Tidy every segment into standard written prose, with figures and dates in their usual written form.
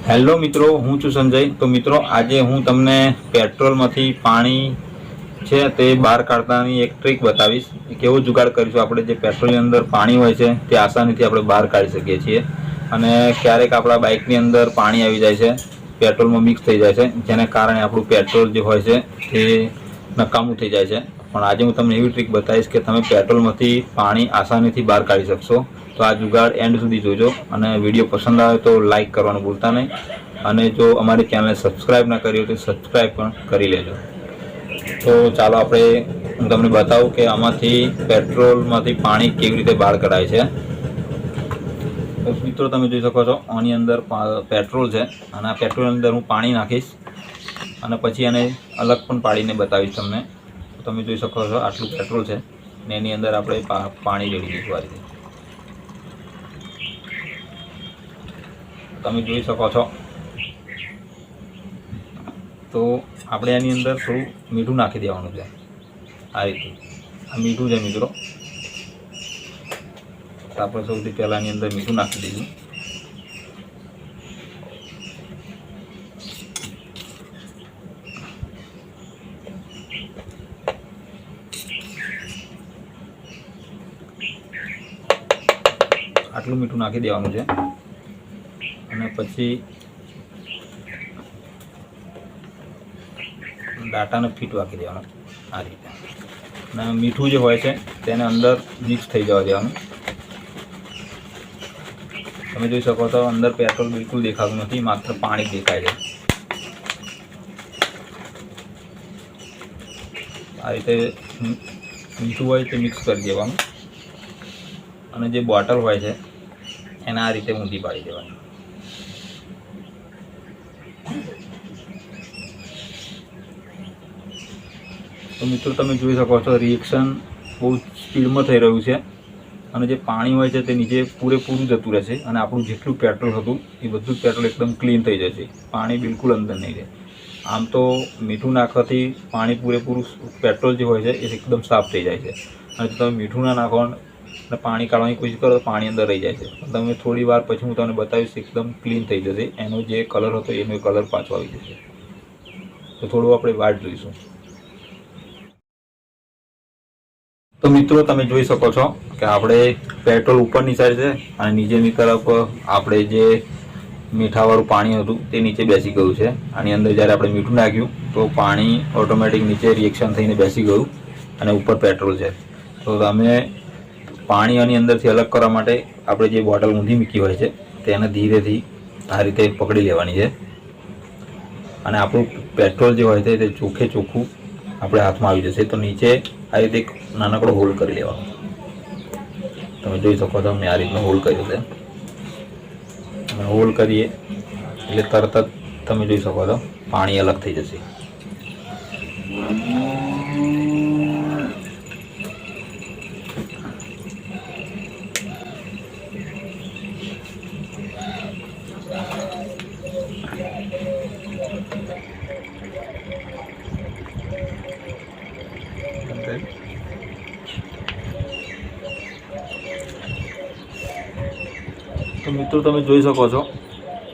Hello મિત્રો, હું છું સંજય। તો મિત્રો આજે હું તમને પેટ્રોલમાંથી પાણી છે તે બહાર કાઢવાની એક ટ્રીક બતાવીશ। કેવો જુગાડ કરીશું આપણે જે પેટ્રોલની અંદર પાણી હોય છે તે આસાનીથી આપણે બહાર કાઢી શકીએ છીએ। અને ક્યારેક આપણા બાઇકની અંદર પાણી આવી જાય છે, પેટ્રોલમાં મિક્સ થઈ જાય છે, જેને કારણે આપણું પેટ્રોલ જે હોય છે તે નકામું થઈ જાય છે। પણ આજે હું તમને એવી ટ્રીક બતાવીશ કે તમે પેટ્રોલમાંથી પાણી આસાનીથી બહાર કાઢી શકશો। તો આ જુગાડ એન્ડ સુધી જોજો અને વિડીયો પસંદ આવે તો લાઇક કરવાનું ભૂલતા નહીં। અને જો અમારી ચેનલને સબસ્ક્રાઈબ ના કરી હોય તો સબસ્ક્રાઈબ પણ કરી લેજો। તો ચાલો આપણે હું તમને બતાવું કે આમાંથી પેટ્રોલમાંથી પાણી કેવી રીતે બહાર કઢાય છે। તો મિત્રો તમે જોઈ શકો છો આની અંદર પેટ્રોલ છે અને આ પેટ્રોલની અંદર હું પાણી નાખીશ અને પછી એને અલગ પણ પાડીને બતાવીશ તમને। તો તમે જોઈ શકો છો આટલું પેટ્રોલ છે ને એની અંદર આપણે પાણી રેડી દઈશું। આ રીતે તમે જોઈ શકો છો। તો આપણે આની અંદર થોડું મીઠું નાખી દેવાનું છે। આ રીતે આ મીઠું છે મિત્રો, તો આપણે સૌથી પહેલાં આની અંદર મીઠું નાખી દઈશું। આટલું મીઠું નાખી દેવાનું છે અને પછી ડાટાને ફીટ વાંકી દેવાનું આ રીતે। અને મીઠું જે હોય છે તેને અંદર મિક્સ થઈ જવા દેવાનું। તમે જોઈ શકો છો અંદર પેટ્રોલ બિલકુલ દેખાતું નથી, માત્ર પાણી દેખાય છે। આ રીતે મીઠું હોય તે મિક્સ કરી દેવાનું અને જે બોટલ હોય છે એને આ રીતે ઊંધી પાડી દેવાની। તો મિત્રો તમે જોઈ શકો છો રિએક્શન બહુ સ્પીડમાં થઈ રહ્યું છે અને જે પાણી હોય છે તે નીચે પૂરેપૂરું જતું રહેશે અને આપણું જેટલું પેટ્રોલ હતું એ બધું જ પેટ્રોલ એકદમ ક્લીન થઈ જશે, પાણી બિલકુલ અંદર નહીં રહે। આમ તો મીઠું નાખવાથી પાણી પૂરેપૂરું પેટ્રોલ જે હોય છે એ એકદમ સાફ થઈ જાય છે અને જો તમે મીઠું ના નાખો અને પાણી કાઢવાની કોશિશ કરો તો પાણી અંદર રહી જાય છે। તમે થોડી વાર પછી હું તમને બતાવીશ એકદમ ક્લીન થઈ જશે, એનો જે કલર હતો એનો કલર પાછો આવી જશે। તો થોડું આપણે વાટ જોઈશું। તો મિત્રો તમે જોઈ શકો છો કે આપણે પેટ્રોલ ઉપરની સાઈડ છે અને નીચેની તરફ આપણે જે મીઠાવાળું પાણી હતું તે નીચે બેસી ગયું છે। આની અંદર જ્યારે આપણે મીઠું નાખ્યું તો પાણી ઓટોમેટિક નીચે રિએક્શન થઈને બેસી ગયું અને ઉપર પેટ્રોલ છે। તો તમે પાણી આની અંદરથી અલગ કરવા માટે આપણે જે બોટલ ઊંધી મૂકી હોય છે તેને ધીરેથી આ રીતે પકડી લેવાની છે અને આપણું પેટ્રોલ જે હોય છે તે ચોખ્ખે ચોખ્ખું આપણે હાથમાં આવી જશે। તો નીચે આ રીતે એક નાનકડો હોલ કરી લેવાનો। તમે જોઈ શકો છો મેં આ રીતનો હોલ કર્યો છે। હોલ કરીએ એટલે તરત જ તમે જોઈ શકો છો પાણી અલગ થઈ જશે। તો મિત્રો તમે જોઈ શકો છો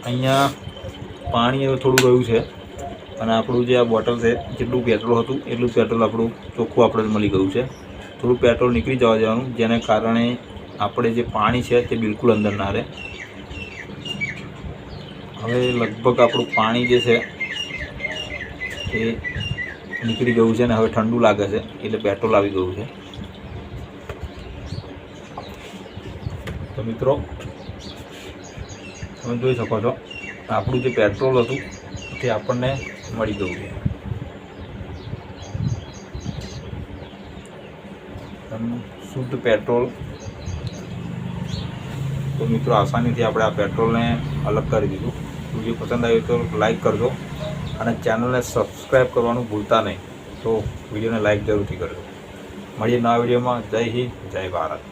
અહીંયા પાણી હવે થોડું રહ્યું છે અને આપણું જે આ બોટલ છે જેટલું પેટ્રોલ હતું એટલું પેટ્રોલ આપણું ચોખ્ખું આપણે મળી ગયું છે। થોડું પેટ્રોલ નીકળી જવા દેવાનું જેને કારણે આપણે જે પાણી છે તે બિલકુલ અંદર ના રહે। હવે લગભગ આપણું પાણી જે છે એ નીકળી ગયું છે અને હવે ઠંડુ લાગે છે એટલે પેટ્રોલ આવી ગયું છે। તો મિત્રો તમે જોઈ શકો છો આપણું જે પેટ્રોલ હતું તે આપણને મળી ગયું છે। શુદ્ધ પેટ્રોલ। તો મિત્રો આસાનીથી આપણે આ પેટ્રોલને અલગ કરી દીધું। વિડીયો પસંદ આવ્યો તો લાઈક કરજો અને ચેનલને સબસ્ક્રાઈબ કરવાનું ભૂલતા નહીં। તો વિડીયોને લાઈક જરૂરથી કરજો। મળીએ નવા વિડીયોમાં। જય હિન્દ, જય ભારત।